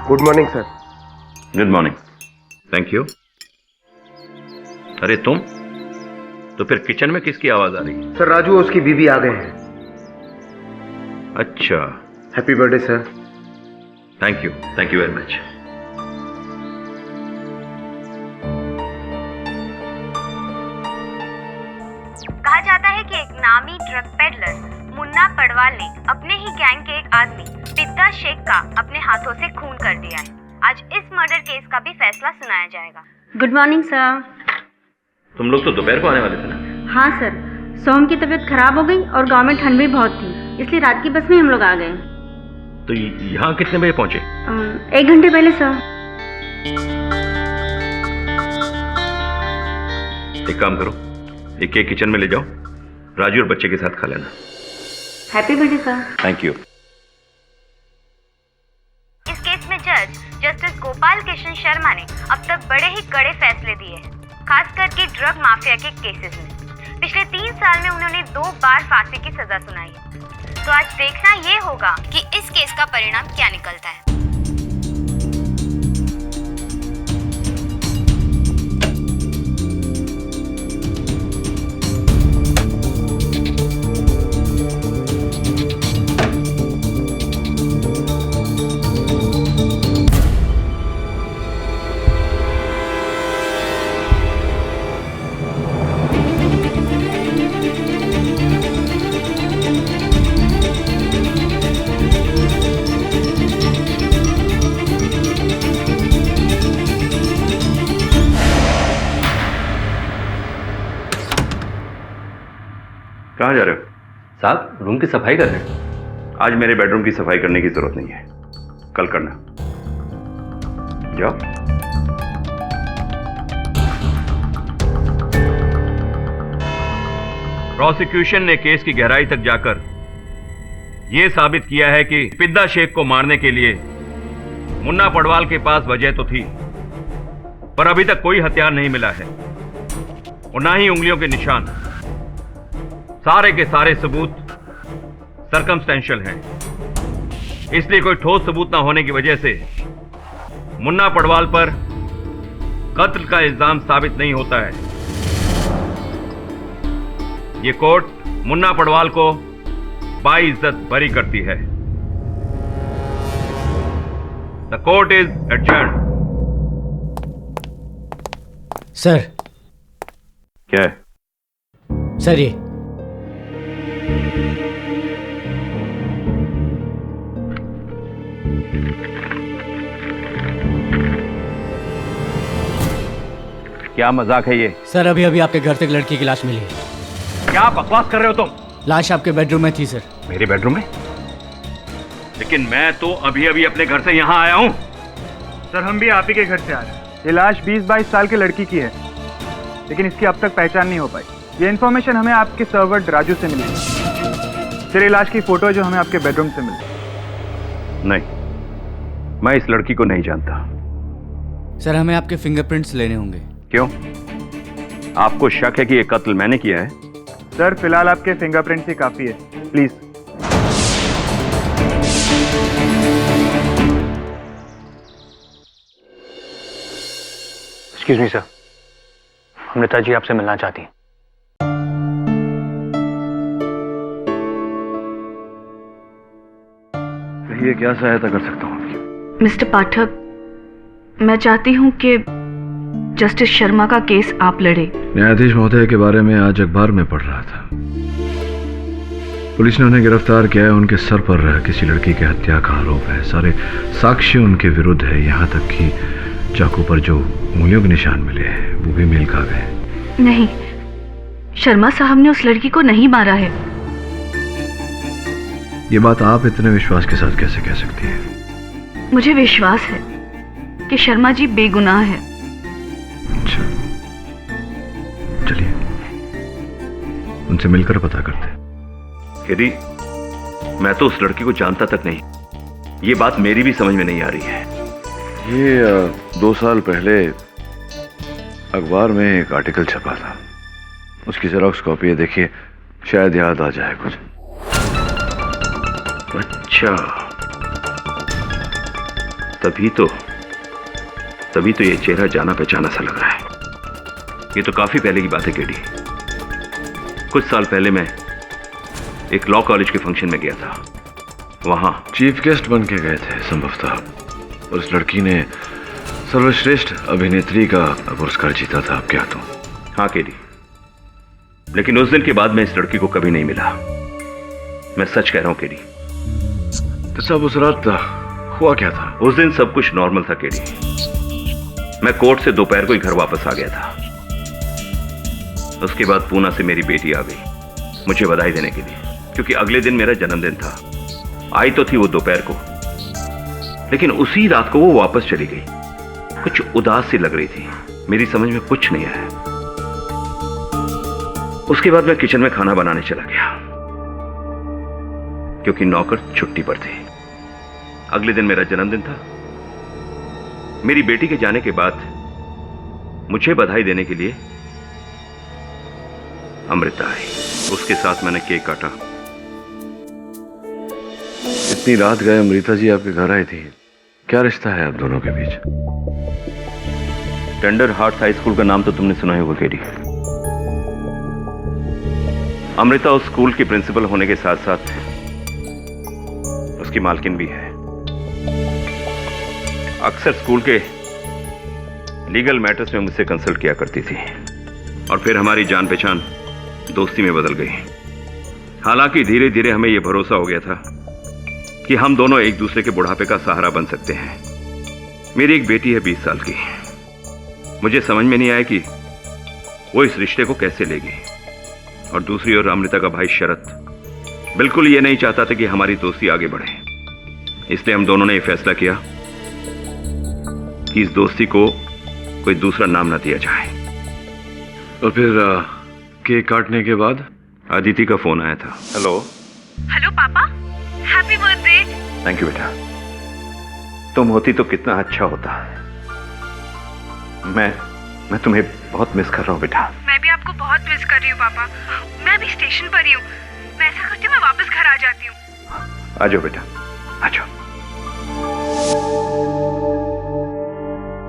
Good morning sir. Good morning. Thank you. अरे तुम तो फिर किचन में किसकी आवाज आ रही है? सर राजू और उसकी बीवी आ गए हैं। अच्छा, happy birthday sir. Thank you very much. कहा जाता है कि एक नामी ड्रग पेडलर मुन्ना पडवाल ने अपने ही गैंग के एक आदमी पिद्दा शेख का अपने हाथों से खून कर दिया है। आज इस मर्डर केस का भी फैसला सुनाया जाएगा। Good morning sir. तुम लोग तो दोपहर को आने वाले थे ना? हाँ सर, सोम की तबीयत खराब हो गई और गांव में ठंड भी बहुत थी, इसलिए रात की बस में हम लोग आ गए। तो यहाँ कितने बजे पहुंचे? 1 घंटे पहले सर। एक काम करो, एक केक किचन में ले जाओ, राजू और बच्चे के साथ खा लेना। Happy birthday sir. Thank you. इस केस में जज जस्टिस गोपाल कृष्ण शर्मा ने अब तक बड़े ही कड़े फैसले दिए हैं, खास करके ड्रग माफिया के केसेस में। पिछले 3 साल में उन्होंने 2 बार फांसी की सजा सुनाई है। तो आज देखना ये होगा कि इस केस का परिणाम क्या निकलता है। कहाँ जा रहे हो? साहब, रूम की सफाई कर रहे हैं। आज मेरे बेडरूम की सफाई करने की जरूरत नहीं है, कल करना। जाओ। प्रोसिक्यूशन ने केस की गहराई तक जाकर यह साबित किया है कि पिद्दा शेख को मारने के लिए मुन्ना पडवाल के पास वजह तो थी, पर अभी तक कोई हथियार नहीं मिला है और ना ही उंगलियों के निशान। सारे के सारे सबूत सर्कमस्टेंशियल हैं, इसलिए कोई ठोस सबूत ना होने की वजह से मुन्ना पडवाल पर कत्ल का इल्जाम साबित नहीं होता है। यह कोर्ट मुन्ना पडवाल को बाइज्जत बरी करती है। The court is adjourned. Sir. क्या है? सर ये क्या मजाक है ये? सर, अभी अभी आपके घर से एक लड़की की लाश मिली है। क्या बकवास कर रहे हो तुम? लाश आपके बेडरूम में थी सर। मेरे बेडरूम में? लेकिन मैं तो अभी अभी अपने घर से यहाँ आया हूँ। सर हम भी आप ही के घर से आ रहे हैं। ये लाश 20-22 साल की लड़की की है, लेकिन इसकी अब तक पहचान नहीं हो पाई। ये इन्फॉर्मेशन हमें आपके सर्वर राजू से मिली। सर ये लाश की फोटो जो हमें आपके बेडरूम से मिली। नहीं, मैं इस लड़की को नहीं जानता। सर, हमें आपके फिंगरप्रिंट्स लेने होंगे। क्यों? आपको शक है कि यह कत्ल मैंने किया है? सर फिलहाल आपके फिंगरप्रिंट्स ही काफी है, please. Excuse me sir, Amrita ji आपसे मिलना चाहती हैं। ये क्या सहायता कर सकता हूँ आपकी? मिस्टर पाठक, मैं चाहती हूँ कि जस्टिस शर्मा का केस आप लड़े। न्यायाधीश महोदय के बारे में आज अखबार में पढ़ रहा था। पुलिस ने उन्हें गिरफ्तार किया है। उनके सर पर किसी लड़की की हत्या का आरोप है। सारे साक्ष्य उनके विरुद्ध है, यहाँ तक कि चाकू पर जो उंगलियों के निशान मिले हैं वो भी मेल खा गए। नहीं, शर्मा साहब ने उस लड़की को नहीं मारा है। ये बात आप इतने विश्वास के साथ कैसे कह सकती हैं? मुझे विश्वास है कि शर्मा जी बेगुनाह है। अच्छा, चलिए उनसे मिलकर पता करते। यदि मैं तो उस लड़की को जानता तक नहीं। ये बात मेरी भी समझ में नहीं आ रही है। ये 2 साल पहले अखबार में एक आर्टिकल छपा था, उसकी जेरॉक्स कॉपी है, देखिए शायद याद आ जाए कुछ। अच्छा, तभी तो ये चेहरा जाना पहचाना सा लग रहा है। ये तो काफी पहले की बात है केडी। कुछ साल पहले मैं एक लॉ कॉलेज के फंक्शन में गया था। वहां चीफ गेस्ट बन के गए थे संभवतः। उस लड़की ने सर्वश्रेष्ठ अभिनेत्री का पुरस्कार जीता था आपके हाथों। हाँ केडी, लेकिन उस दिन के बाद मैं इस लड़की को कभी नहीं मिला। मैं सच कह रहा हूं केडी। तो सब उस रात हुआ क्या था? उस दिन सब कुछ नॉर्मल था केडी। मैं कोर्ट से दोपहर को ही घर वापस आ गया था। उसके बाद पूना से मेरी बेटी आ गई मुझे बधाई देने के लिए, क्योंकि अगले दिन मेरा जन्मदिन था। आई तो थी वो दोपहर को, लेकिन उसी रात को वो वापस चली गई। कुछ उदास सी लग रही थी। मेरी समझ में कुछ नहीं आया। उसके बाद मैं किचन में खाना बनाने चला गया, क्योंकि नौकर छुट्टी पर थे। अगले दिन मेरा जन्मदिन था। मेरी बेटी के जाने के बाद मुझे बधाई देने के लिए अमृता आई। उसके साथ मैंने केक काटा। इतनी रात गए अमृता जी आपके घर आई थी। क्या रिश्ता है आप दोनों के बीच? टेंडर हार्ट हाई स्कूल का नाम तो तुमने सुना ही होगा केडी। अमृता उस स्कूल की प्रिंसिपल होने के साथ साथ उसकी मालकिन भी है। अक्सर स्कूल के लीगल मैटर्स में मुझसे कंसल्ट किया करती थी, और फिर हमारी जान पहचान दोस्ती में बदल गई। हालांकि धीरे धीरे हमें यह भरोसा हो गया था कि हम दोनों एक दूसरे के बुढ़ापे का सहारा बन सकते हैं। मेरी एक बेटी है 20 साल की। मुझे समझ में नहीं आया कि वो इस रिश्ते को कैसे लेगी। और दूसरी ओर अमृता का भाई शरत बिल्कुल ये नहीं चाहता था कि हमारी दोस्ती आगे बढ़े। इसलिए हम दोनों ने यह फैसला किया कि इस दोस्ती को कोई दूसरा नाम ना दिया जाए। और फिर केक काटने के बाद अदिति का फोन आया था। हेलो पापा, हैप्पी बर्थडे। थैंक यू बेटा। तुम होती तो कितना अच्छा होता। मैं तुम्हें बहुत मिस कर रहा हूँ बेटा। मैं भी आपको बहुत मिस कर रही हूँ पापा। मैं अभी स्टेशन पर ही हूँ। मैं ऐसा करती हूँ, मैं वापस घर आ जाती हूँ। आ जाओ बेटा, आ जाओ।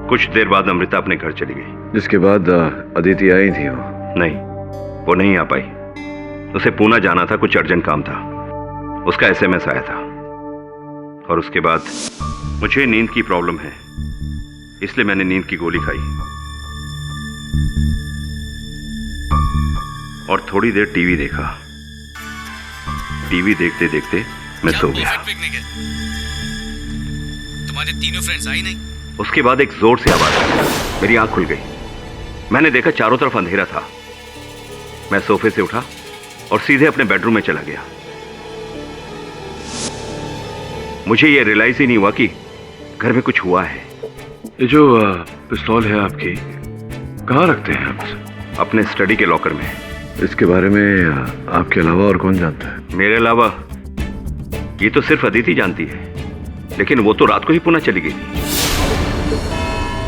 कुछ देर बाद अमृता अपने घर चली गई। जिसके बाद अदिति आई थी वो? नहीं, वो नहीं आ पाई। उसे पूना जाना था, कुछ अर्जेंट काम था। उसका एसएमएस आया था। और उसके बाद मुझे नींद की प्रॉब्लम है, इसलिए मैंने नींद की गोली खाई और थोड़ी देर टीवी देखा। टीवी देखते देखते मैं सो गया। तुम्हारे तीनों फ्रेंड्स आई नहीं? उसके बाद एक जोर से आवाज आई। मेरी आंख खुल गई। मैंने देखा चारों तरफ अंधेरा था। मैं सोफे से उठा और सीधे अपने बेडरूम में चला गया। मुझे यह रियलाइज ही नहीं हुआ कि घर में कुछ हुआ है। ये जो पिस्तौल है आपकी, कहाँ रखते हैं आप? अपने स्टडी के लॉकर में। इसके बारे में आपके अलावा और कौन जानता है? मेरे अलावा ये तो सिर्फ अदिति जानती है, लेकिन वो तो रात को ही पुणे चली गई थी।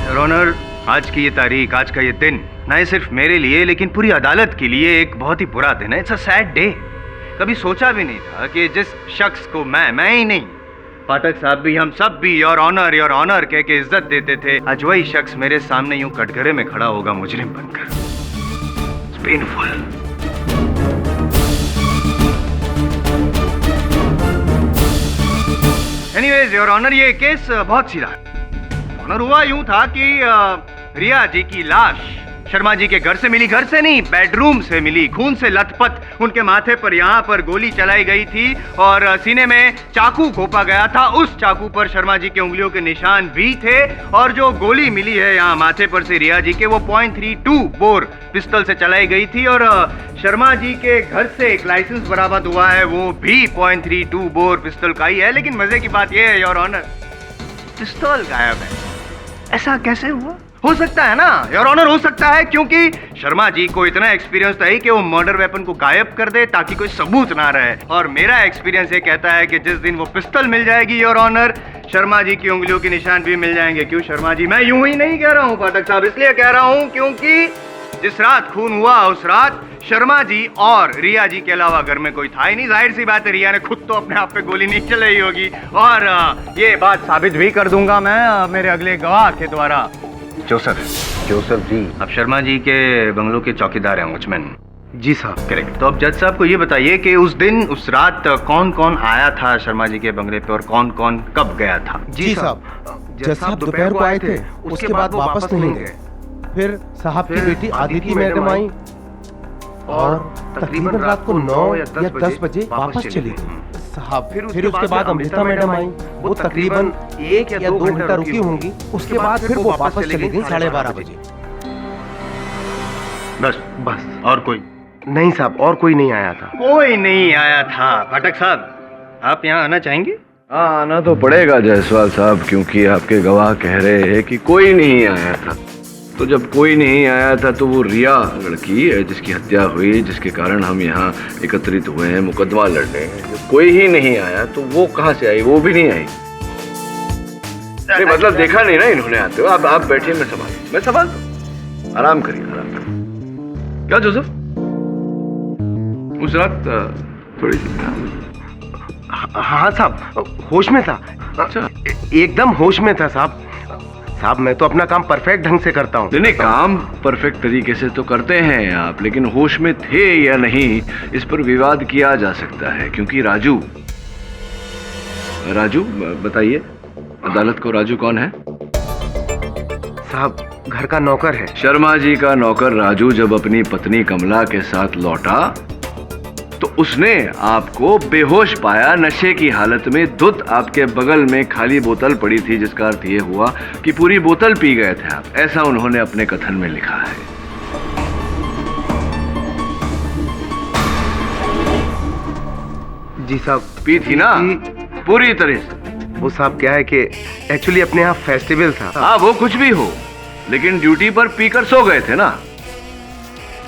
योर ऑनर, आज की ये तारीख, आज का ये दिन न सिर्फ मेरे लिए लेकिन पूरी अदालत के लिए एक बहुत ही बुरा दिन है। It's a sad day. कभी सोचा भी नहीं था कि जिस शख्स को मैं ही नहीं, पाठक साहब भी, हम सब भी योर ऑनर कह के इज्जत देते थे, आज वही शख्स मेरे सामने यूं कटघरे में खड़ा होगा मुजरिम बनकर। It's painful. Anyways your honour, ये केस बहुत सीधा है। ऑनर, हुआ यूं था कि रिया जी की लाश शर्मा जी के घर से मिली। घर से नहीं, बेडरूम से मिली, खून से लथपथ। उनके माथे पर यहाँ पर गोली चलाई गई थी और सीने में चाकू घोंपा गया था। उस चाकू पर शर्मा जी के उंगलियों के निशान भी थे। और जो गोली मिली है यहाँ माथे पर से रिया जी के, वो .32 बोर पिस्टल से चलाई गई थी। और शर्मा जी के घर से एक लाइसेंस बरामद हुआ है, वो भी .32 बोर पिस्टल का ही है। लेकिन मजे की बात यह है योर ऑनर, पिस्टल गायब है। ऐसा कैसे हुआ? हो सकता है ना योर ऑनर, हो सकता है क्योंकि शर्मा जी को इतना एक्सपीरियंस था कि वो मर्डर वेपन को गायब कर दे ताकि कोई सबूत ना रहे। और मेरा एक्सपीरियंस ये कहता है कि जिस दिन वो पिस्टल मिल जाएगी योर ऑनर, शर्मा जी की उंगलियों के निशान भी मिल जाएंगे। क्यों शर्मा जी? मैं यूं ही नहीं कह रहा हूं पाठक साहब, इसलिए कह रहा हूं क्योंकि जिस रात खून हुआ उस रात शर्मा जी और रिया जी के अलावा घर में कोई था ही नहीं। जाहिर सी बात है रिया ने खुद तो अपने आप पे गोली नहीं चलाई होगी, और ये बात साबित भी कर दूंगा मैं मेरे अगले गवाह के द्वारा। जोसेफ जी, अब शर्मा जी के बंगलों के चौकीदार हैं, वॉचमैन। जी साहब, करेक्ट। तो अब जज साहब को ये बताइए कि उस दिन उस रात कौन कौन आया था शर्मा जी के बंगले पे और कौन कौन कब गया था? जी साहब, जज साहब दोपहर को आए थे, उसके बाद वापस नहीं गए। फिर साहब की बेटी आदिति मैडम आई और तकरीबन रात को 9 या 10 बजे वापस चली गई साहब। फिर उसके बाद अमृता मैडम आई, वो तकरीबन 1 या 2 घंटा रुकी होंगी। उसके बाद फिर वो वापस चली गई 12:30 बजे। बस और कोई नहीं साहब, और कोई नहीं आया था। कोई नहीं आया था। पाठक साहब, आप यहाँ आना चाहेंगे? हाँ, आना तो पड़ेगा जायसवाल साहब, क्योंकि आपके गवाह कह रहे हैं कि कोई नहीं आया था। तो जब कोई नहीं आया था तो वो रिया लड़की जिसकी हत्या हुई, जिसके कारण हम यहाँ एकत्रित हुए हैं मुकदमा लड़ने, जब कोई ही नहीं आया तो वो कहाँ से आई? वो भी नहीं आई। नहीं, मतलब देखा नहीं ना इन्होंने आते हुए। आप बैठिए, मैं संभाल दूं। आराम करिए, आराम करिए। क्या जोसेफ, उस रात थोड़ी हाँ साहब, होश में था। अच्छा, एकदम होश में था साहब। साहब मैं तो अपना काम परफेक्ट ढंग से करता हूँ। नहीं, काम परफेक्ट तरीके से तो करते हैं आप, लेकिन होश में थे या नहीं इस पर विवाद किया जा सकता है। क्योंकि राजू बताइए, अदालत को राजू कौन है? साहब घर का नौकर है। शर्मा जी का नौकर राजू जब अपनी पत्नी कमला के साथ लौटा तो उसने आपको बेहोश पाया, नशे की हालत में। धुत आपके बगल में खाली बोतल पड़ी थी, जिसका अर्थ ये हुआ कि पूरी बोतल पी गए थे आप। ऐसा उन्होंने अपने कथन में लिखा है। जी साहब, पी थी ना पूरी तरह से। वो साहब क्या है कि एक्चुअली अपने यहाँ फेस्टिवल था। हाँ, वो कुछ भी हो, लेकिन ड्यूटी पर पीकर सो गए थे ना।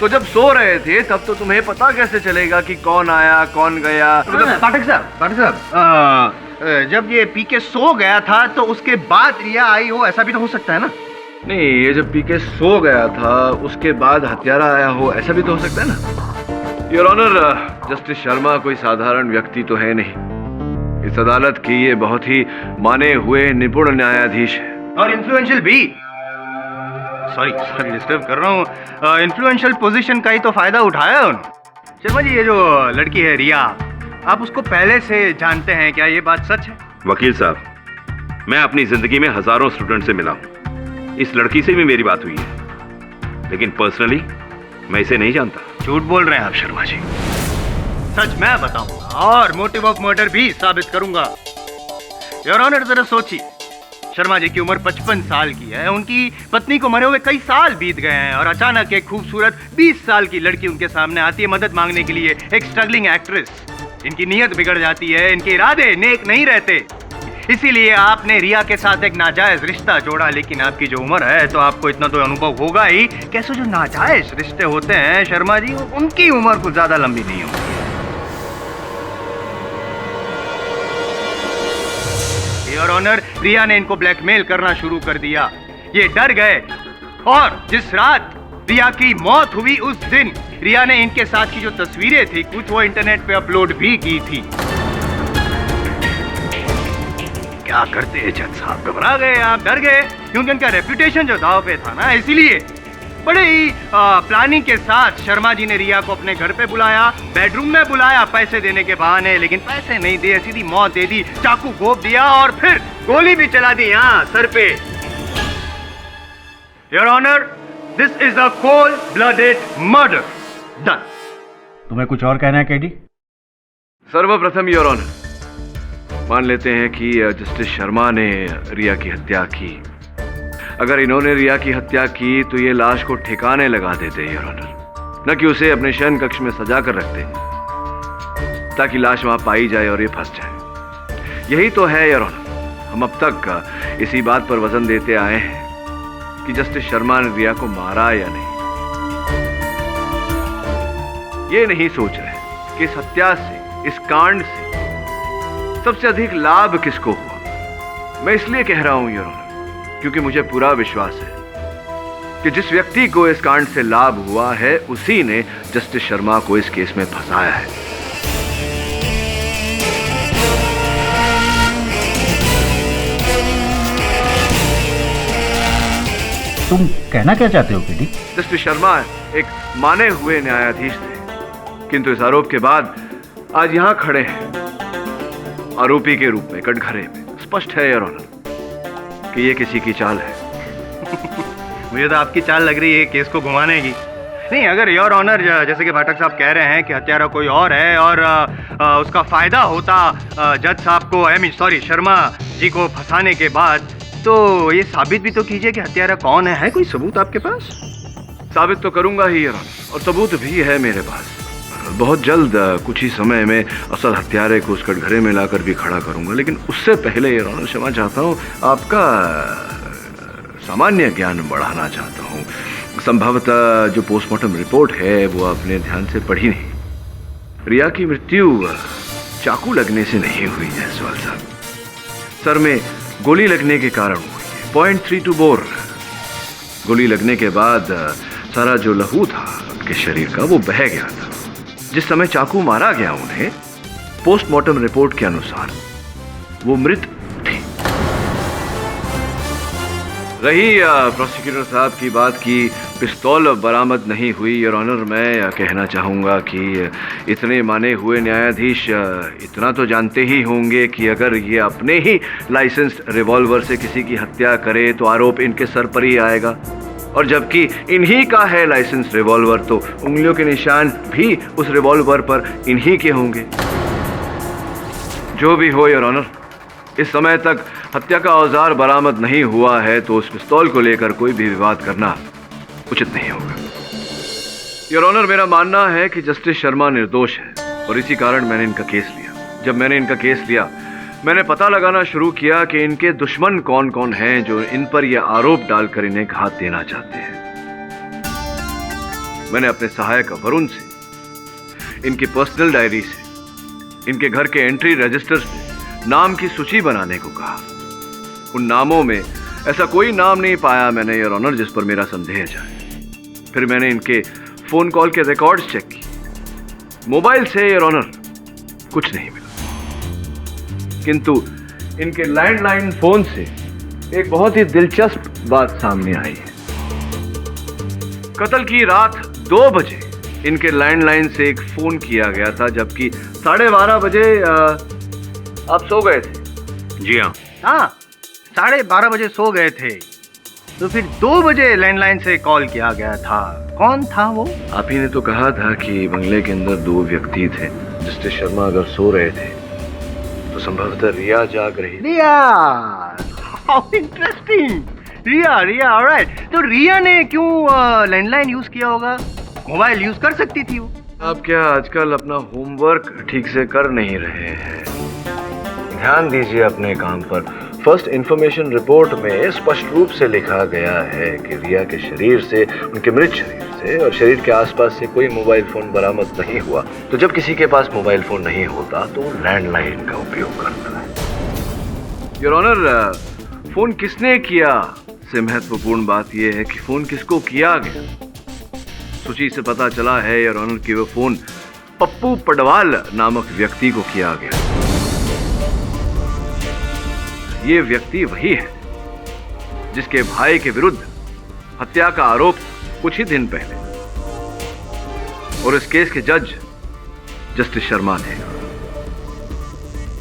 तो जब सो रहे थे तब तो तुम्हें पता कैसे चलेगा कि कौन आया कौन गया? पाठक साहब, जब ये पी के सो गया था तो उसके बाद रिया आई हो, ऐसा भी तो हो सकता है ना? नहीं, ये जब पी के सो गया था उसके बाद हत्यारा आया हो, ऐसा भी तो हो सकता है ना। योर ऑनर, जस्टिस शर्मा कोई साधारण व्यक्ति तो है नहीं। इस अदालत की ये बहुत ही माने हुए निपुण न्यायाधीश है और इन्फ्लुएंशियल भी। सॉरी डिस्टर्ब कर रहा हूँ। इन्फ्लुएंशियल पोजीशन का ही तो फायदा उठाया उन्होंने। शर्मा जी, ये जो लड़की है रिया, आप उसको पहले से जानते हैं क्या? ये बात सच है? वकील साहब, मैं अपनी जिंदगी में हजारों स्टूडेंट से मिला हूं। इस लड़की से भी मेरी बात हुई है, लेकिन पर्सनली मैं इसे नहीं जानता। झूठ बोल रहे हैं आप शर्मा जी। सच मैं बताऊंगा और मोटिव ऑफ मर्डर भी साबित करूंगा। योर ऑनर, जरा सोचिए, शर्मा जी की उम्र 55 साल की है। उनकी पत्नी को मरे हुए कई साल बीत गए हैं और अचानक एक खूबसूरत 20 साल की लड़की उनके सामने आती है मदद मांगने के लिए, एक स्ट्रगलिंग एक्ट्रेस। इनकी नीयत बिगड़ जाती है, इनके इरादे नेक नहीं रहते। इसीलिए आपने रिया के साथ एक नाजायज रिश्ता जोड़ा। लेकिन आपकी जो उम्र है तो आपको इतना तो अनुभव होगा ही, कैसे जो नाजायज रिश्ते होते हैं शर्मा जी, उनकी उम्र कुछ ज्यादा लंबी नहीं होती। योर ऑनर, रिया ने इनको ब्लैकमेल करना शुरू कर दिया। ये डर गए और जिस रात रिया की मौत हुई उस दिन रिया ने इनके साथ की जो तस्वीरें थी कुछ वो इंटरनेट पे अपलोड भी की थी। क्या करते हैं जज साहब? घबरा गए आप, डर गए, क्योंकि उनका रेपुटेशन जो दाव पे था ना। इसीलिए बड़े ही प्लानिंग के साथ शर्मा जी ने रिया को अपने घर पे बुलाया, बेडरूम में बुलाया पैसे देने के बहाने, लेकिन पैसे नहीं दिए, सीधी मौत दे दी, चाकू घोंप दिया और फिर गोली भी चला दी यहाँ सर पे। Your honour, this is a cold blooded murder done. तुम्हें कुछ और कहना है केडी? सर्वप्रथम योर ऑनर, मान लेते हैं कि जस्टिस शर्मा ने रिया की हत्या की। अगर इन्होंने रिया की हत्या की तो ये लाश को ठिकाने लगा देते योर ऑनर, न कि उसे अपने शयन कक्ष में सजा कर रखते ताकि लाश वहां पाई जाए और ये फंस जाए। यही तो है योर ऑनर। हम अब तक इसी बात पर वजन देते आए हैं कि जस्टिस शर्मा ने रिया को मारा या नहीं। ये नहीं सोच रहे कि इस हत्या से, इस कांड से सबसे अधिक लाभ किसको हुआ। मैं इसलिए कह रहा हूं योर ऑनर क्योंकि मुझे पूरा विश्वास है कि जिस व्यक्ति को इस कांड से लाभ हुआ है उसी ने जस्टिस शर्मा को इस केस में फंसाया है। तुम कहना क्या चाहते हो पीडी? जस्टिस शर्मा एक माने हुए न्यायाधीश थे, किंतु इस आरोप के बाद आज यहां खड़े हैं आरोपी के रूप में कटघरे में। स्पष्ट है योर ऑनर कि ये किसी की चाल है। मुझे तो आपकी चाल लग रही है केस को घुमाने की। नहीं, अगर योर ऑनर जैसे कि पाठक साहब कह रहे हैं कि हत्यारा कोई और है और उसका फायदा होता जज साहब को शर्मा जी को फंसाने के बाद, तो ये साबित भी तो कीजिए कि हत्यारा कौन है कोई सबूत आपके पास? साबित तो करूंगा ही योर ऑनर, और सबूत भी है मेरे पास। बहुत जल्द कुछ ही समय में असल हत्यारे को उस कटघरे में लाकर भी खड़ा करूंगा, लेकिन उससे पहले योर ऑनर क्षमा चाहता हूं, आपका सामान्य ज्ञान बढ़ाना चाहता हूं। संभवतः जो पोस्टमार्टम रिपोर्ट है वो आपने ध्यान से पढ़ी नहीं। रिया की मृत्यु चाकू लगने से नहीं हुई जायसवाल साहब, सर में गोली लगने के कारण हुई है। .32 बोर। गोली लगने के बाद सारा जो लहू था उनके शरीर का वो बह गया था। जिस समय चाकू मारा गया उन्हें पोस्टमार्टम रिपोर्ट के अनुसार वो मृत थी। रही प्रोसिक्यूटर साहब की बात की पिस्तौल बरामद नहीं हुई, योर ऑनर मैं कहना चाहूँगा कि इतने माने हुए न्यायाधीश इतना तो जानते ही होंगे कि अगर ये अपने ही लाइसेंस्ड रिवॉल्वर से किसी की हत्या करे तो आरोप इनके सर पर ही आएगा, और जबकि इन्हीं का है लाइसेंस रिवॉल्वर तो उंगलियों के निशान भी उस रिवॉल्वर पर इन्हीं के होंगे। जो भी हो योर ऑनर, इस समय तक हत्या का औजार बरामद नहीं हुआ है तो उस पिस्तौल को लेकर कोई भी विवाद करना उचित नहीं होगा। योर ऑनर, मेरा मानना है कि जस्टिस शर्मा निर्दोष है और इसी कारण मैंने इनका केस लिया। जब मैंने इनका केस लिया मैंने पता लगाना शुरू किया कि इनके दुश्मन कौन कौन हैं जो इन पर यह आरोप डालकर इन्हें घात देना चाहते हैं। मैंने अपने सहायक वरुण से, इनकी पर्सनल डायरी से, इनके घर के एंट्री रजिस्टर से नाम की सूची बनाने को कहा। उन नामों में ऐसा कोई नाम नहीं पाया मैंने योर ऑनर जिस पर मेरा संदेह जाए। फिर मैंने इनके फोन कॉल के रिकॉर्ड्स चेक किए। मोबाइल से योर ऑनर कुछ नहीं मिला, किंतु इनके लैंडलाइन फोन से एक बहुत ही दिलचस्प बात सामने आई है। कत्ल की रात 2 बजे इनके लैंडलाइन से एक फोन किया गया था, जबकि 12:30 बजे आप सो गए थे। जी हाँ। हाँ, 12:30 बजे सो गए थे, तो फिर 2 बजे लैंडलाइन से कॉल किया गया था। कौन था वो? आप ही ने तो कहा था कि बंगले के अंदर 2 व्यक्ति थे। जस्टिस शर्मा अगर सो रहे थे तो संभवतः रिया जाग रही। Riya, how interesting. Riya, alright. तो रिया ने क्यों लैंडलाइन यूज किया होगा? मोबाइल यूज कर सकती थी वो। आप क्या आजकल अपना होमवर्क ठीक से कर नहीं रहे हैं? ध्यान दीजिए अपने काम पर। फर्स्ट इंफॉर्मेशन रिपोर्ट में स्पष्ट रूप से लिखा गया है कि रिया के शरीर से, उनके मृत शरीर से और शरीर के आसपास से कोई मोबाइल फोन बरामद नहीं हुआ। तो जब किसी के पास मोबाइल फोन नहीं होता तो लैंडलाइन का उपयोग करता है। योर ऑनर, फोन किसने किया से महत्वपूर्ण बात यह है कि फोन किसको किया गया। सूची से पता चला है योर ऑनर कि वो फोन पप्पू पडवाल नामक व्यक्ति को किया गया। ये व्यक्ति वही है जिसके भाई के विरुद्ध हत्या का आरोप कुछ ही दिन पहले, और इस केस के जज जस्टिस शर्मा थे।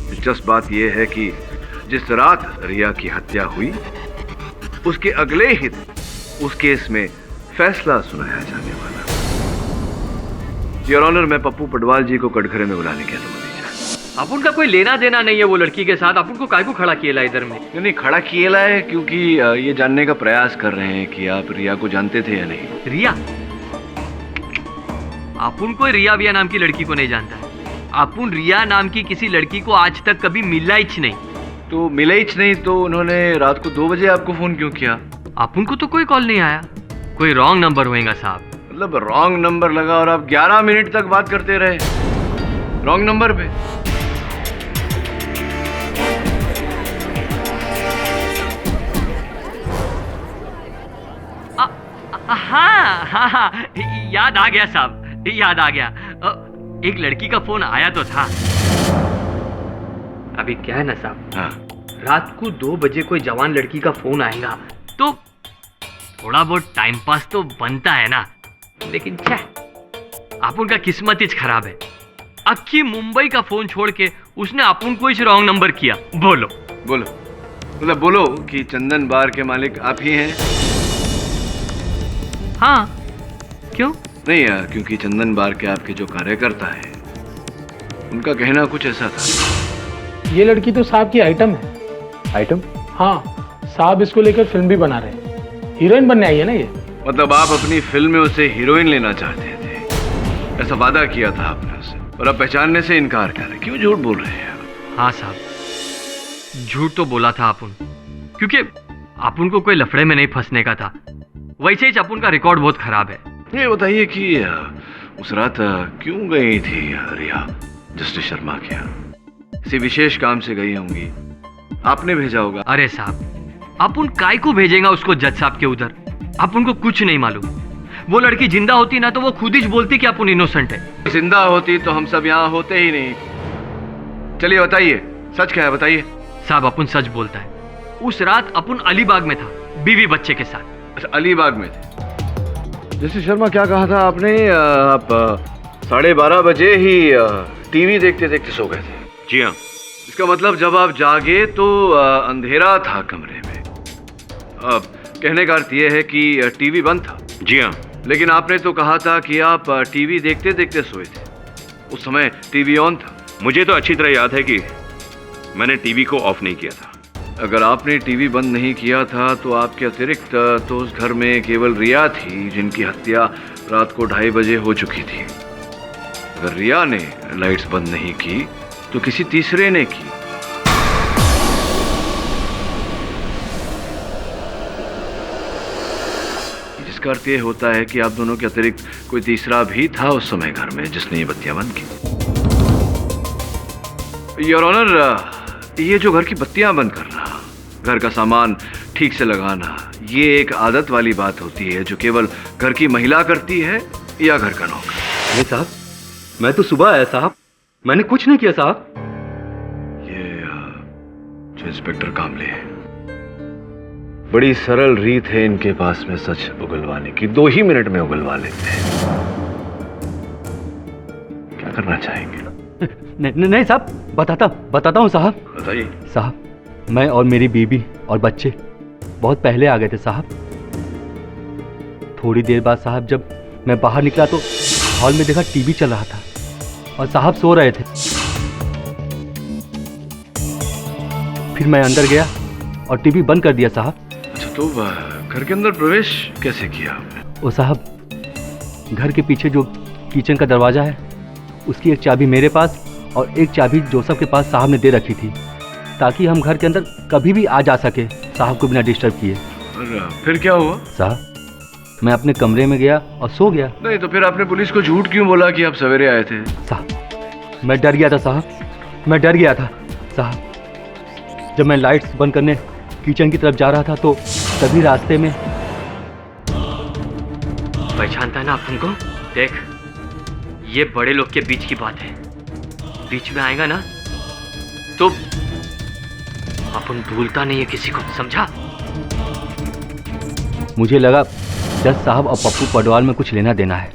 दिलचस्प बात यह है कि जिस रात रिया की हत्या हुई उसके अगले ही दिन उस केस में फैसला सुनाया जाने वाला। योर ऑनर, मैं पप्पू पडवाल जी को कटघरे में बुलाने की अनुमति। आप उनका कोई लेना देना नहीं है वो लड़की के साथ, आप उनको काय को खड़ा किएला इधर में? नहीं, खड़ा किएला है क्योंकि ये जानने का प्रयास कर रहे हैं कि आप रिया को जानते थे या नहीं। रिया? आप उनको रिया विया नाम की लड़की को नहीं जानता है? अपुन रिया नाम की किसी लड़की को आज तक कभी मिला ही नहीं। तो मिला ही नहीं तो उन्होंने रात को 2 बजे आपको फोन क्यों किया? अपुन को तो कोई कॉल नहीं आया। कोई रॉन्ग नंबर होएगा साहब। मतलब रॉन्ग नंबर लगा और आप 11 मिनट तक बात करते रहे रॉन्ग नंबर पे? हाँ हाँ हाँ, याद आ गया साहब, याद आ गया। एक लड़की का फोन आया तो था। अभी क्या है ना साहब, हाँ। रात को 2 बजे कोई जवान लड़की का फोन आएगा तो थोड़ा बहुत टाइम पास तो बनता है ना। लेकिन क्या, अपन का किस्मत ही खराब है। अक्की मुंबई का फोन छोड़ के उसने अपन को ही रॉन्ग नंबर किया। बोलो बोलो, मतलब बोलो कि चंदन बार के मालिक आप ही हैं? हाँ, क्यों? नहीं यार, क्योंकि चंदन बार के आपके जो कार्यकर्ता है उनका कहना कुछ ऐसा था। ये लड़की तो साहब की आइटम है। आइटम? हाँ, साहब इसको लेकर फिल्म भी बना रहे हैं। हीरोइन बनने आई है ना ये। मतलब आप अपनी फिल्म में उसे हीरोइन लेना चाहते थे, ऐसा वादा किया था आपने उसे, और अब पहचानने से इनकार कर रहे। क्यों झूठ बोल रहे हैं? हाँ साहब, झूठ तो बोला था अपन, क्योंकि अपन को कोई लफड़े में नहीं फंसने का था। वैसे ही अपन का रिकॉर्ड बहुत खराब है। ये बताइए कि उस रात क्यों गई थी रिया जस्टिस शर्मा के यहाँ? किसी विशेष काम से गई होंगी, आपने भेजा होगा। अरे साहब, अपन काय को भेजेगा उसको जज साहब के उधर? अपन को कुछ नहीं मालूम। वो लड़की जिंदा होती ना तो वो खुद ही बोलती कि अपन इनोसेंट है। जिंदा होती तो हम सब यहाँ होते ही नहीं। चलिए बताइए, सच क्या है, बताइए। साहब, अपन सच बोलता है। उस रात अपन अलीबाग में था, बीवी बच्चे के साथ। अच्छा, अलीबाग में थे। जस्टिस शर्मा, क्या कहा था आपने? आप 12:30 बजे ही टीवी देखते देखते सो गए थे? जी हाँ। इसका मतलब जब आप जागे तो अंधेरा था कमरे में। कहने का अर्थ यह है कि टीवी बंद था। जी हाँ। लेकिन आपने तो कहा था कि आप टीवी देखते देखते सोए थे। उस समय टीवी ऑन था। मुझे तो अच्छी तरह याद है कि मैंने टीवी को ऑफ नहीं किया था। अगर आपने टीवी बंद नहीं किया था तो आपके अतिरिक्त तो उस घर में केवल रिया थी, जिनकी हत्या रात को 2:30 बजे हो चुकी थी। अगर रिया ने लाइट्स बंद नहीं की तो किसी तीसरे ने की। जिसका अर्थ यह होता है कि आप दोनों के अतिरिक्त कोई तीसरा भी था उस समय घर में जिसने ये बत्तियां बंद की। योर ऑनर, ये जो घर की बत्तियां बंद करना, घर का सामान ठीक से लगाना, ये एक आदत वाली बात होती है जो केवल घर की महिला करती है या घर का नौकर। नहीं साहब, मैं तो सुबह आया साहब, मैंने कुछ नहीं किया साहब। ये जो इंस्पेक्टर कामले है, बड़ी सरल रीत है इनके पास में सच उगलवाने की। 2 ही मिनट में उगलवा लेते हैं। क्या करना चाहेंगे? नहीं साहब, बताता हूँ साहब। बताइए। साहब, मैं और मेरी बीबी और बच्चे बहुत पहले आ गए थे साहब। थोड़ी देर बाद साहब जब मैं बाहर निकला तो हॉल में देखा टीवी चल रहा था और साहब सो रहे थे। फिर मैं अंदर गया और टीवी बंद कर दिया साहब। अच्छा, तो घर के अंदर प्रवेश कैसे किया आपने? वो साहब, घर के पीछे जो किचन का दरवाजा है उसकी एक चाबी मेरे पास और एक चाबी जोसेफ के पास साहब ने दे रखी थी, ताकि हम घर के अंदर कभी भी आ जा सके साहब को बिना डिस्टर्ब किए। और फिर क्या हुआ? साहब, मैं अपने कमरे में गया और सो गया। नहीं तो फिर आपने पुलिस को झूठ क्यों बोला कि आप सवेरे आए थे? साहब, मैं डर गया था साहब, मैं डर गया था साहब। जब मैं लाइट्स बंद करने किचन की तरफ जा रहा था तो तभी रास्ते में। पहचानता है ना अपन को? देख, ये बड़े लोग के बीच की बात है, बीच में आएगा ना तो अपन भूलता नहीं है किसी को, समझा? मुझे लगा जज साहब और पप्पू पडवाल में कुछ लेना देना है,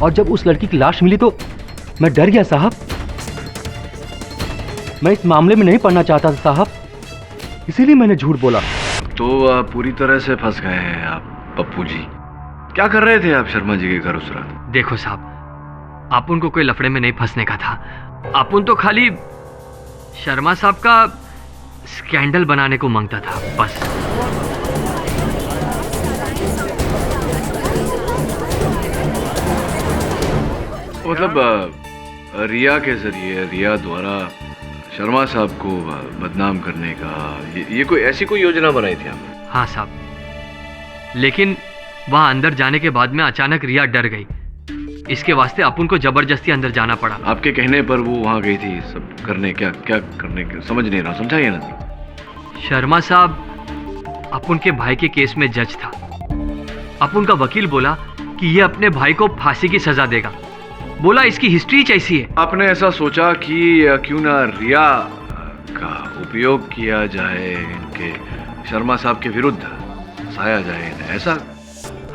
और जब उस लड़की की लाश मिली तो मैं डर गया साहब। मैं इस मामले में नहीं पढ़ना चाहता था साहब, इसीलिए मैंने झूठ बोला। तो पूरी तरह से फंस गए हैं आप पप्पू जी। क्या कर रहे थे आप शर्मा जी के घर उस रात? देखो साहब, अपन को कोई लफड़े में नहीं फंसने का था। अपन तो खाली शर्मा साहब का स्कैंडल बनाने को मांगता था, बस। मतलब रिया के जरिए, रिया द्वारा शर्मा साहब को बदनाम करने का ये कोई ऐसी कोई योजना बनाई थी आपने? हाँ साहब, लेकिन वहां अंदर जाने के बाद में अचानक रिया डर गई। इसके वास्ते अपन को जबरदस्ती अंदर जाना पड़ा। आपके कहने पर वो वहां गई थी सब करने? क्या करने के समझ नहीं रहा, समझाइए ना। शर्मा साहब अपन के भाई के केस में जज था। अपुन का वकील बोला कि ये अपने भाई को फांसी की सजा देगा। बोला इसकी हिस्ट्री ऐसी है। आपने ऐसा सोचा कि क्यों ना रिया का उपयोग किया जाए, इनके शर्मा साहब के विरुद्ध साया जाए, ऐसा?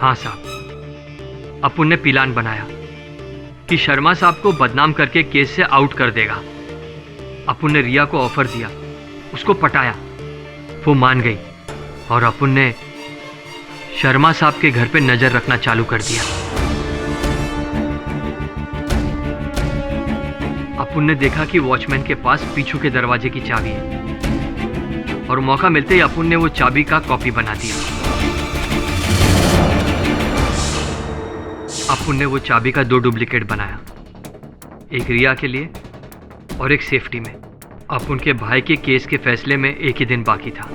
हाँ साहब, अपुन ने प्लान बनाया कि शर्मा साहब को बदनाम करके केस से आउट कर देगा। अपुन ने रिया को ऑफर दिया, उसको पटाया, वो मान गई और अपुन ने शर्मा साहब के घर पे नजर रखना चालू कर दिया। अपुन ने देखा कि वॉचमैन के पास पीछू के दरवाजे की चाबी है और मौका मिलते ही अपुन ने वो चाबी का कॉपी बना दिया। अपुन ने वो चाबी का 2 डुप्लीकेट बनाया, एक रिया के लिए और एक सेफ्टी में। अपुन के भाई के केस के फैसले में एक ही दिन बाकी था।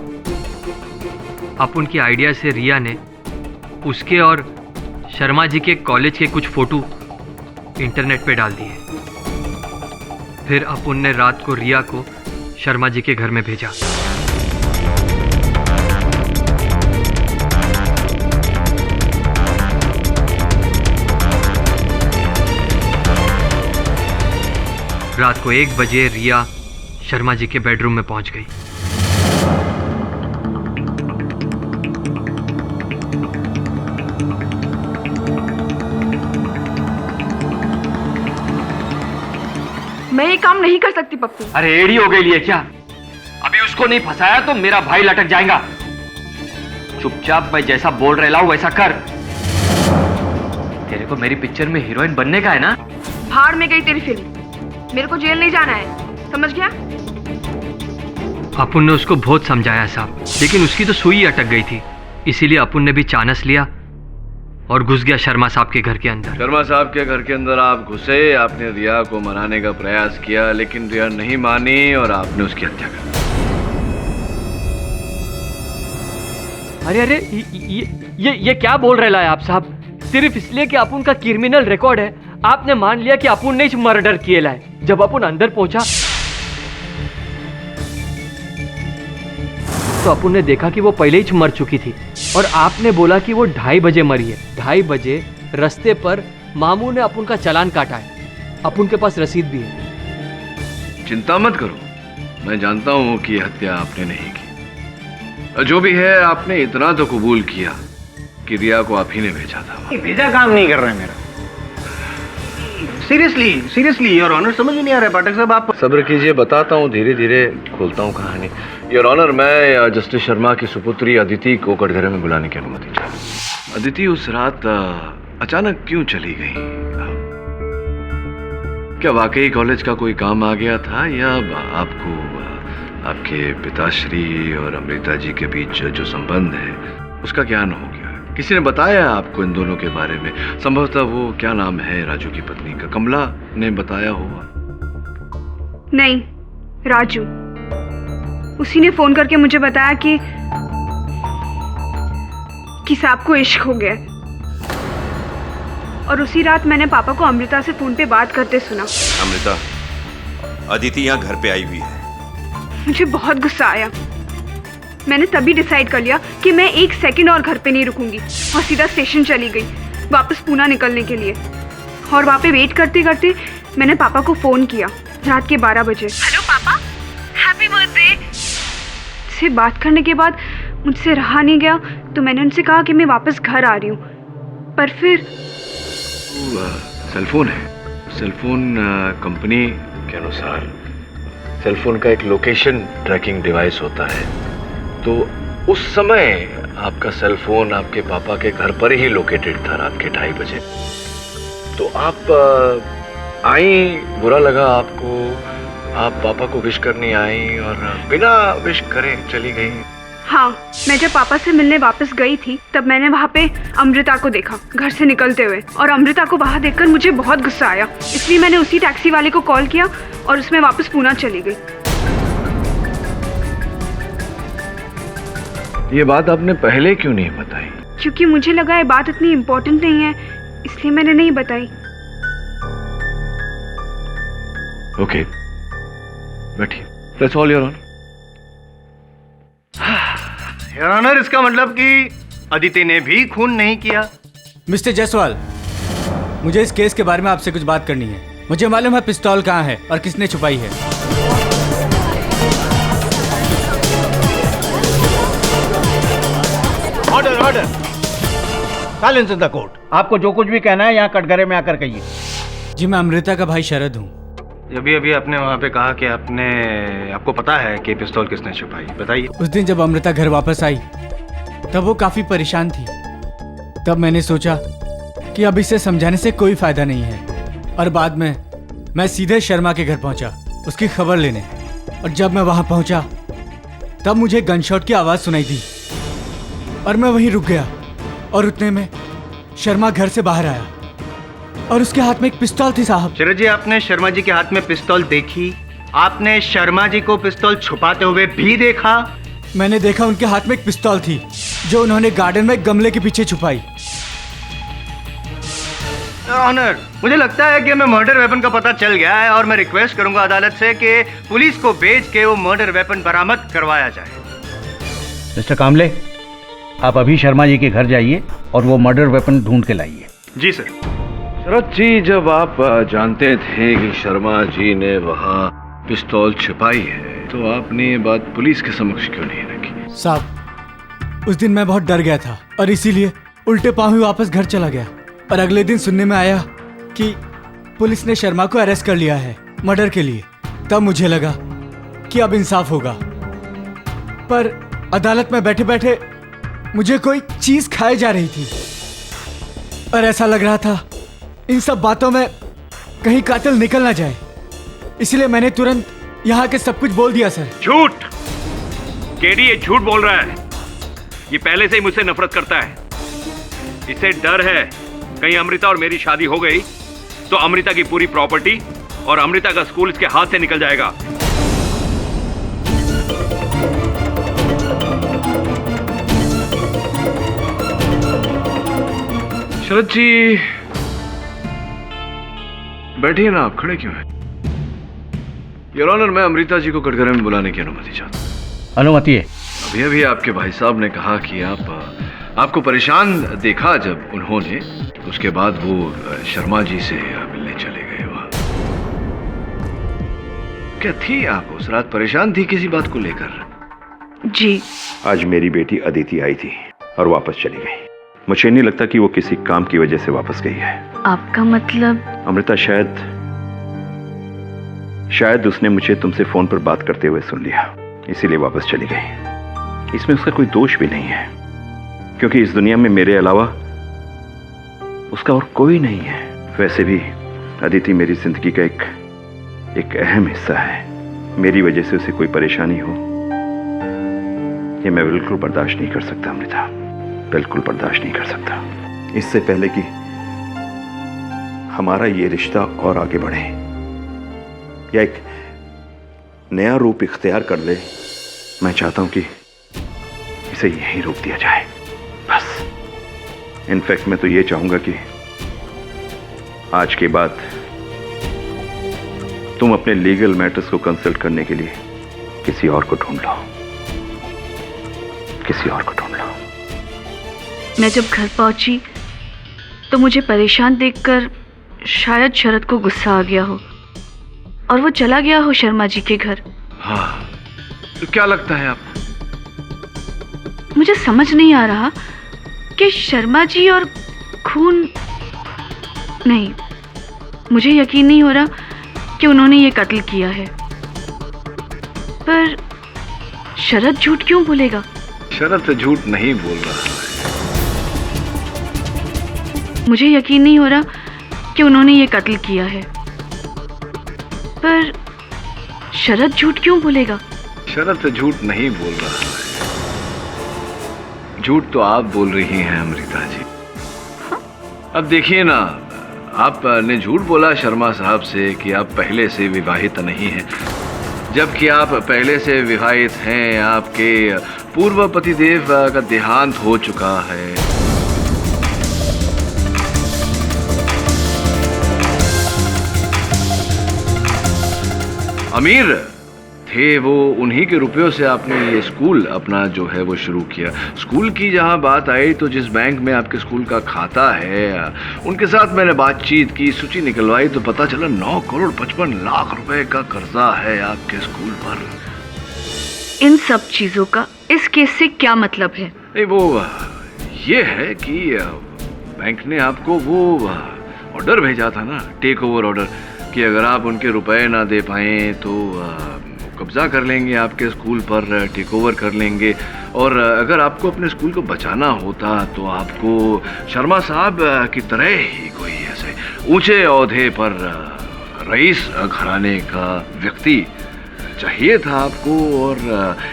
अपुन की आइडिया से रिया ने उसके और शर्मा जी के कॉलेज के कुछ फोटो इंटरनेट पे डाल दिए। फिर अपुन ने रात को रिया को शर्मा जी के घर में भेजा। रात को 1 बजे रिया शर्मा जी के बेडरूम में पहुंच गई। मैं ये काम नहीं कर सकती पप्पू। अरे एड़ी हो गई लिए क्या? अभी उसको नहीं फंसाया तो मेरा भाई लटक जाएगा। चुपचाप मैं जैसा बोल रहा हूं वैसा कर। तेरे को मेरी पिक्चर में हीरोइन बनने का है ना? भाड़ में गई तेरी फिल्म, मेरे को जेल नहीं जाना है, समझ गया? अपुन ने उसको बहुत समझाया साहब, लेकिन उसकी तो सुई अटक गई थी। इसीलिए अपुन ने भी चानस लिया और घुस गया शर्मा साहब के घर के अंदर। शर्मा साहब के घर के अंदर आप घुसे, आपने रिया को मनाने का प्रयास किया, लेकिन रिया नहीं मानी और आपने उसकी हत्या कर दी। अरे अरे ये क्या बोल रहे हैं आप साहब? सिर्फ इसलिए कि अपुन का क्रिमिनल रिकॉर्ड है आपने मान लिया कि अपुन ने मर्डर किए लाए। जब अपुन अंदर पहुंचा तो अपुन ने देखा कि वो पहले ही मर चुकी थी और आपने बोला कि वो 2:30 बजे मरी है। 2:30 बजे रास्ते पर मामू ने अपुन का चालान काटा है, अपुन के पास रसीद भी है। चिंता मत करो, मैं जानता हूं कि हत्या आपने नहीं की। जो भी है, आपने इतना तो कबूल किया कि रिया को आप ही ने भेजा था। भेजा काम नहीं कर रहे हैं मेरा। सीरियसली योर ऑनर, समझ नहीं आ रहा है पाठक साहब। आप सब्र कीजिए, बताता हूँ, धीरे धीरे खोलता हूँ कहानी। योर ऑनर, मैं जस्टिस शर्मा की सुपुत्री अदिति को कटघरे में बुलाने की अनुमति चाहूँ। अदिति उस रात अचानक क्यों चली गई? क्या वाकई कॉलेज का कोई काम आ गया था या आपको आपके पिताश्री और अमृता जी के बीच जो संबंध है उसका ज्ञान हो गया? किसी ने बताया आपको इन दोनों के बारे में? संभवतः वो, क्या नाम है राजू की पत्नी का, कमला ने बताया होगा। नहीं, राजू, उसी ने फोन करके मुझे बताया कि साहब को इश्क हो गया। और उसी रात मैंने पापा को अमृता से फोन पे बात करते सुना। अमृता, अदिति यहाँ घर पे आई हुई है। मुझे बहुत गुस्सा आया। मैंने तभी डिसाइड कर लिया कि मैं 1 सेकंड और घर पे नहीं रुकूंगी और सीधा स्टेशन चली गई वापस पूना निकलने के लिए। और वहाँ पे वेट करते करते मैंने पापा को फोन किया रात के 12 बजे। हेलो पापा, हैप्पी बर्थडे। से बात करने के बाद मुझसे रहा नहीं गया तो मैंने उनसे कहा कि मैं वापस घर आ रही हूँ। पर फिर सेलफोन है, सेलफोन कंपनी के अनुसार सेलफोन का एक लोकेशन ट्रैकिंग डिवाइस होता है, तो उस समय आपका सेलफोन आपके पापा के घर पर ही लोकेटेड था रात के 2:30 बजे। तो आप आई, बुरा लगा आपको, आप पापा को विश करने आई और बिना विश करे चली गई। हाँ, मैं जब पापा से मिलने वापस गई थी तब मैंने वहाँ पे अमृता को देखा घर से निकलते हुए, और अमृता को वहाँ देखकर मुझे बहुत गुस्सा आया। इसलिए मैंने उसी टैक्सी वाले को कॉल किया और उसमें वापस पूना चली गई। ये बात आपने पहले क्यों नहीं बताई? क्योंकि मुझे लगा ये बात इतनी इम्पोर्टेंट नहीं है, इसलिए मैंने नहीं बताई। ओके, बैठिए। That's all your honour. Your honour, इसका मतलब कि अदिति ने भी खून नहीं किया। मिस्टर जायसवाल, मुझे इस केस के बारे में आपसे कुछ बात करनी है। मुझे मालूम है पिस्तौल कहाँ है और किसने छुपाई है। Order order, silence in the court. आपको जो कुछ भी कहना है यहाँ कटघरे में आकर कहिए। जी, मैं अमृता का भाई शरद हूँ। अभी आपने वहाँ पे कहा कि आपको पता है कि पिस्तौल किसने छुपाई, बताइए। उस दिन जब अमृता घर वापस आई तब वो काफी परेशान थी। तब मैंने सोचा कि अब इसे समझाने से कोई फायदा नहीं है, और बाद में मैं सीधे शर्मा के घर पहुंचा उसकी खबर लेने। और जब मैं वहां पहुंचा तब मुझे गनशॉट की आवाज सुनाई दी और मैं वहीं रुक गया। और उतने में शर्मा घर से बाहर आया और उसके हाथ में एक पिस्तौल थी। साहब शरद जी, आपने शर्मा जी के हाथ में पिस्तौल देखी? आपने शर्मा जी को पिस्तौल छुपाते हुए भी देखा? मैंने देखा उनके हाथ में एक पिस्तौल थी जो उन्होंने गार्डन में गमले के पीछे छुपाई। ऑनर, मुझे लगता है कि हमें मर्डर वेपन का पता चल गया है और मैं रिक्वेस्ट करूंगा अदालत से कि पुलिस को भेज के वो मर्डर वेपन बरामद करवाया जाए। मिस्टर कामले, आप अभी शर्मा जी के घर जाइए और वो मर्डर वेपन ढूंढ के लाइए। जी सर। शरद जी, जब आप जानते थे कि शर्मा जी ने वहाँ पिस्तौल छुपाई है तो आपने ये बात पुलिस के समक्ष क्यों नहीं रखी? साहब, उस दिन मैं बहुत डर गया था और इसीलिए उल्टे पांव ही वापस घर चला गया। और अगले दिन सुनने में आया कि पुलिस ने शर्मा को अरेस्ट कर लिया है मर्डर के लिए। तब मुझे लगा कि अब इंसाफ होगा, पर अदालत में बैठे बैठे मुझे कोई चीज खाई जा रही थी और ऐसा लग रहा था इन सब बातों में कहीं कातिल निकल ना जाए। इसलिए मैंने तुरंत यहाँ के सब कुछ बोल दिया। सर, झूठ! केडी ये झूठ बोल रहा है। ये पहले से ही मुझसे नफरत करता है। इसे डर है कहीं अमृता और मेरी शादी हो गई तो अमृता की पूरी प्रॉपर्टी और अमृता का स्कूल इसके हाथ से निकल जाएगा। शरद जी, बैठिए ना, आप खड़े क्यों हैं? योर ऑनर, मैं अमृता जी को कटघरे में बुलाने की अनुमति चाहता हूं। अनुमति है। अभी अभी आपके भाई साहब ने कहा कि आपको परेशान देखा जब उन्होंने, उसके बाद वो शर्मा जी से मिलने चले गए। वहां क्या थी आप उस रात? परेशान थी किसी बात को लेकर? जी। आज मेरी बेटी अदिति आई थी और वापस चली गई। मुझे नहीं लगता कि वो किसी काम की वजह से वापस गई है। आपका मतलब? अमृता, शायद उसने मुझे तुमसे फोन पर बात करते हुए सुन लिया, इसीलिए वापस चली गई। इसमें उसका कोई दोष भी नहीं है, क्योंकि इस दुनिया में मेरे अलावा उसका और कोई नहीं है। वैसे भी अदिति मेरी जिंदगी का एक अहम हिस्सा है। मेरी वजह से उसे कोई परेशानी हो, ये मैं बिल्कुल बर्दाश्त नहीं कर सकता अमृता, बिल्कुल बर्दाश्त नहीं कर सकता। इससे पहले कि हमारा ये रिश्ता और आगे बढ़े या एक नया रूप इख्तियार कर ले, मैं चाहता हूं कि इसे यहीं रोक दिया जाए, बस। इनफैक्ट मैं तो ये चाहूंगा कि आज के बाद तुम अपने लीगल मैटर्स को कंसल्ट करने के लिए किसी और को ढूंढ लो, किसी और को ढूंढ लो। मैं जब घर पहुंची तो मुझे परेशान देखकर शायद शरद को गुस्सा आ गया हो और वो चला गया हो शर्मा जी के घर। हाँ, तो क्या लगता है आपको? मुझे समझ नहीं आ रहा कि शर्मा जी और खून नहीं, मुझे यकीन नहीं हो रहा कि उन्होंने ये कत्ल किया है। पर शरद झूठ क्यों बोलेगा? शरद झूठ नहीं बोल रहा है। मुझे यकीन नहीं हो रहा कि उन्होंने ये कत्ल किया है। पर शरद झूठ क्यों बोलेगा? शरद झूठ नहीं बोल रहा है। झूठ तो आप बोल रही हैं अमृता जी। हाँ? अब देखिए ना, आपने झूठ बोला शर्मा साहब से कि आप पहले से विवाहित नहीं हैं, जबकि आप पहले से विवाहित हैं। आपके पूर्व पतिदेव का देहांत हो चुका है। अमीर थे वो उन्हीं के रुपयों से आपने ये स्कूल अपना जो है वो शुरू किया। स्कूल की जहाँ बात आई तो जिस बैंक में आपके स्कूल का खाता है उनके साथ मैंने बातचीत की, सूची निकलवाई तो पता चला 9,55,00,000 रुपए का कर्जा है आपके स्कूल पर। इन सब चीजों का इस केस से क्या मतलब है? नहीं, वो ये है कि बैंक ने आपको वो ऑर्डर भेजा था ना, टेक ओवर ऑर्डर, कि अगर आप उनके रुपए ना दे पाए तो कब्जा कर लेंगे आपके स्कूल पर, टेक ओवर कर लेंगे। और अगर आपको अपने स्कूल को बचाना होता तो आपको शर्मा साहब की तरह ही कोई ऐसे ऊंचे ओहदे पर रईस घराने का व्यक्ति चाहिए था आपको, और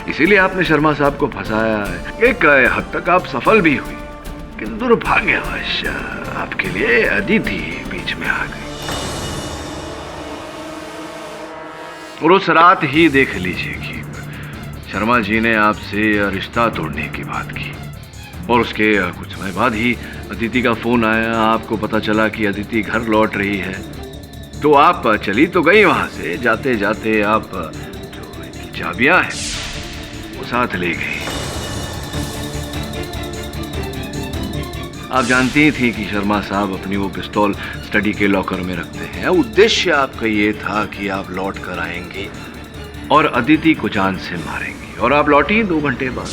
इसीलिए आपने शर्मा साहब को फंसाया। एक हद तक आप सफल भी हुई, लेकिन दुर्भाग्यवश आपके लिए अदिति बीच में आ गई। और उस रात ही देख लीजिए कि शर्मा जी ने आपसे रिश्ता तोड़ने की बात की, और उसके कुछ समय बाद ही अदिति का फोन आया। आपको पता चला कि अदिति घर लौट रही है, तो आप चली तो गई वहां से, जाते जाते आप जो चाबियां हैं वो साथ ले गई। आप जानती थी कि शर्मा साहब अपनी वो पिस्तौल स्टडी के लॉकर में रखते हैं। उद्देश्य आपका ये था कि आप लौट कर आएंगी और अदिति को जान से मारेंगी, और आप लौटी 2 घंटे बाद।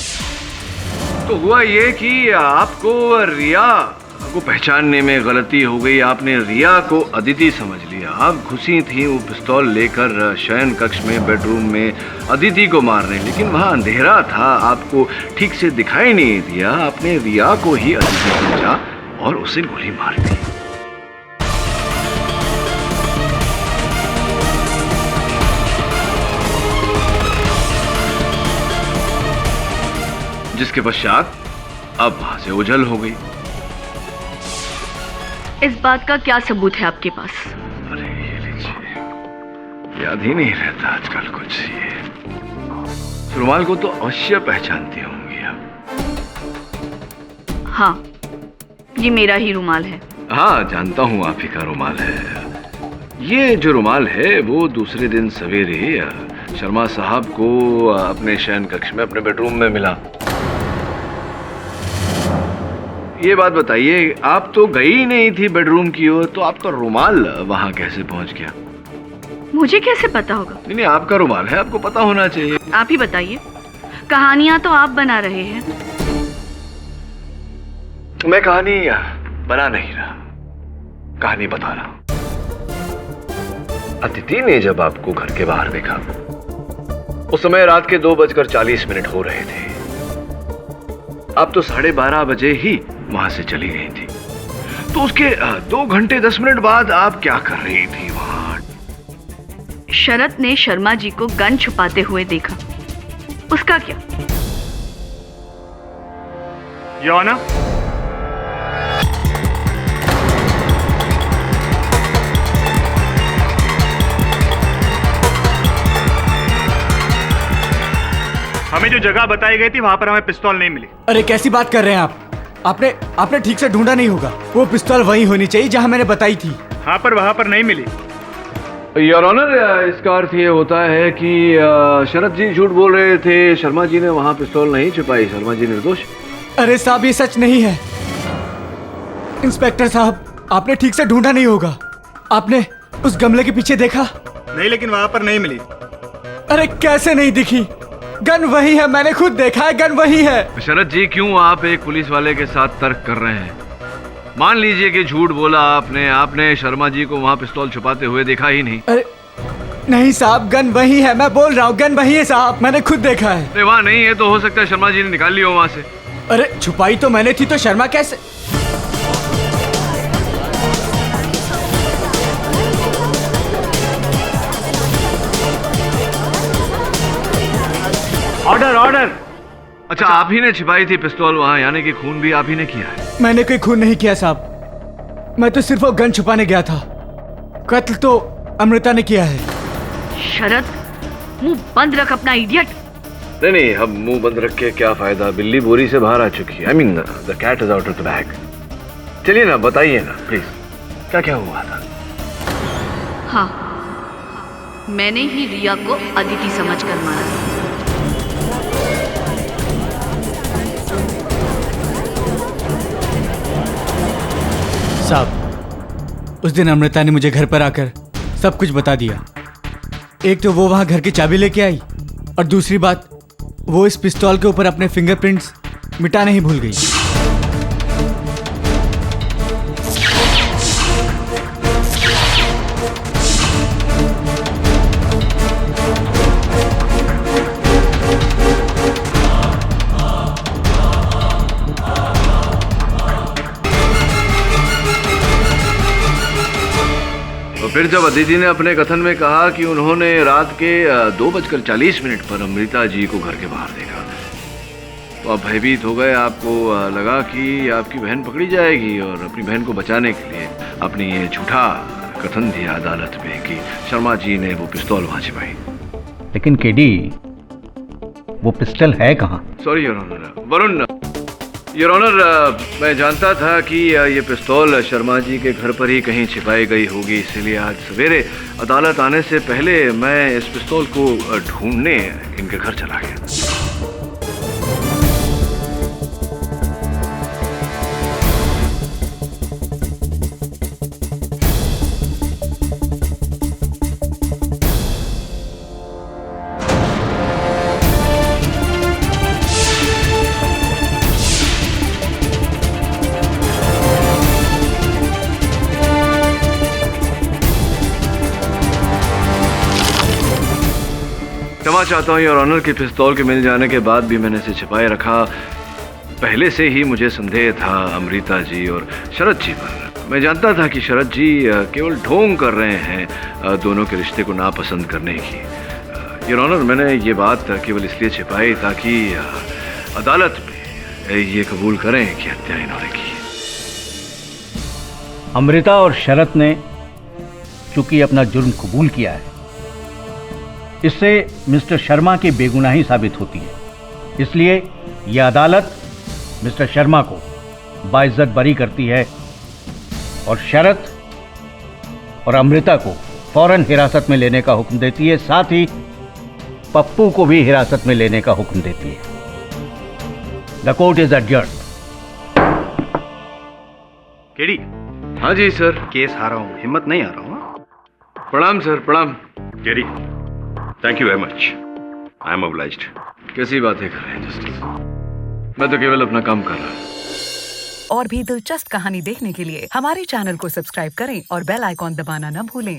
तो हुआ ये कि आपको रिया को पहचानने में गलती हो गई। आपने रिया को अदिति समझ लिया। आप घुसी थी वो पिस्तौल लेकर शयन कक्ष में, बेडरूम में अदिति को मारने, लेकिन वहां अंधेरा था, आपको ठीक से दिखाई नहीं दिया। आपने रिया को ही अदिति समझा और उसे गोली मार दी। जिसके पश्चात अब वहां से ओझल हो गई। इस बात का क्या सबूत है आपके पास? अरे ये लीजिए, याद ही नहीं रहता आजकल कुछ। ये रुमाल को तो अवश्य पहचानती होंगी आप। हाँ, ये मेरा ही रुमाल है। हाँ, जानता हूँ आप ही का रुमाल है। ये जो रुमाल है वो दूसरे दिन सवेरे शर्मा साहब को अपने शयन कक्ष में, अपने बेडरूम में मिला। ये बात बताइए, आप तो गई नहीं थी बेडरूम की ओर, तो आपका रुमाल वहां कैसे पहुंच गया? मुझे कैसे पता होगा? नहीं, आपका रुमाल है, आपको पता होना चाहिए। आप ही बताइए, कहानियां तो आप बना रहे हैं। मैं कहानी बना नहीं रहा, कहानी बता रहा। अदिति ने जब आपको घर के बाहर देखा, उस समय रात के 2:40 हो रहे थे। आप तो 12:30 बजे ही वहां से चली गई थी, तो उसके 2 घंटे 10 मिनट बाद आप क्या कर रही थी वहां? शरद ने शर्मा जी को गन छुपाते हुए देखा, उसका क्या? योर ऑनर, हमें जो जगह बताई गई थी वहां पर हमें पिस्तौल नहीं मिली। अरे कैसी बात कर रहे हैं आप? आपने ठीक से ढूंढा नहीं होगा। वो पिस्तौल वहीं होनी चाहिए जहां मैंने बताई थी। हाँ, पर वहां पर नहीं मिली। योर ऑनर, इसका अर्थ ये होता है कि शरद जी झूठ बोल रहे थे। शर्मा जी ने वहां पिस्तौल नहीं छुपाई। शर्मा जी निर्दोष। अरे साहब, ये सच नहीं है। इंस्पेक्टर साहब, आपने ठीक से ढूंढा नहीं होगा। आपने उस गमले के पीछे देखा? नहीं, लेकिन वहां पर नहीं मिली। अरे कैसे नहीं दिखी? गन वही है, मैंने खुद देखा है, गन वही है। शरद जी, क्यों आप एक पुलिस वाले के साथ तर्क कर रहे हैं? मान लीजिए कि झूठ बोला आपने शर्मा जी को वहां पिस्तौल छुपाते हुए देखा ही नहीं। अरे नहीं साहब, गन वही है, मैं बोल रहा हूँ, गन वही है साहब, मैंने खुद देखा है। अरे वहां नहीं है तो हो सकता है शर्मा जी ने निकाल ली हो वहां से। अरे छुपाई तो मैंने थी, तो शर्मा कैसे? Order, order. अच्छा, आप ही ने छिपाई थी पिस्तौल वहां, यानी कि खून भी आप ही ने किया है? मैंने कोई खून नहीं किया साहब, मैं तो सिर्फ वो गन छुपाने गया था। कत्ल तो अमृता ने किया है। शरद, मुंह बंद रख अपना इडियट। नहीं, अब मुंह बंद रख के क्या फायदा? बिल्ली बोरी से बाहर आ चुकी है। I mean, the cat is out of the bag. चलिए ना, बताइए ना प्लीज, क्या क्या हुआ था? हाँ, मैंने ही रिया को अदिति समझकर मारा। साहब, उस दिन अमृता ने मुझे घर पर आकर सब कुछ बता दिया। एक तो वो वहां घर की चाबी लेके आई, और दूसरी बात, वो इस पिस्तौल के ऊपर अपने फिंगरप्रिंट्स मिटाने ही भूल गई। फिर जब अदिति ने अपने कथन में कहा कि उन्होंने रात के 2:40 पर अमृता जी को घर के बाहर देखा, तो आप भयभीत हो गए। आपको लगा कि आपकी बहन पकड़ी जाएगी और अपनी बहन को बचाने के लिए आपने ये झूठा कथन दिया अदालत में कि शर्मा जी ने वो पिस्तौल वहां छिपाई। लेकिन केडी, वो पिस्टल है कहाँ? Sorry your honour, Varun, your honour, मैं जानता था कि ये पिस्तौल शर्मा जी के घर पर ही कहीं छिपाई गई होगी, इसीलिए आज सवेरे अदालत आने से पहले मैं इस पिस्तौल को ढूंढने इनके घर चला गया। क्षमा चाहता हूँ योर ऑनर कि पिस्तौल के मिल जाने के बाद भी मैंने इसे छिपाए रखा। पहले से ही मुझे संदेह था अमृता जी और शरद जी पर। मैं जानता था कि शरद जी केवल ढोंग कर रहे हैं दोनों के रिश्ते को नापसंद करने की। योर ऑनर, मैंने ये बात केवल इसलिए छिपाई ताकि अदालत में ये कबूल करें कि हत्या इन्होंने की। अमृता और शरद ने चूंकि अपना जुर्म कबूल किया है, इससे मिस्टर शर्मा की बेगुनाही साबित होती है। इसलिए यह अदालत मिस्टर शर्मा को बाइज्जत बरी करती है और शरद और अमृता को फौरन हिरासत में लेने का हुक्म देती है। साथ ही पप्पू को भी हिरासत में लेने का हुक्म देती है। The court is adjourned. KD. हाँ जी सर। केस हारा हूँ, हिम्मत नहीं आ रहा हूँ। प्रणाम सर, प्रणाम। KD, thank you very much, I am obliged. कैसी बातें कर रहे हैं जस्टिस, मैं तो केवल अपना काम कर रहा हूँ। और भी दिलचस्प कहानी देखने के लिए हमारे चैनल को सब्सक्राइब करें और बेल आइकॉन दबाना न भूलें।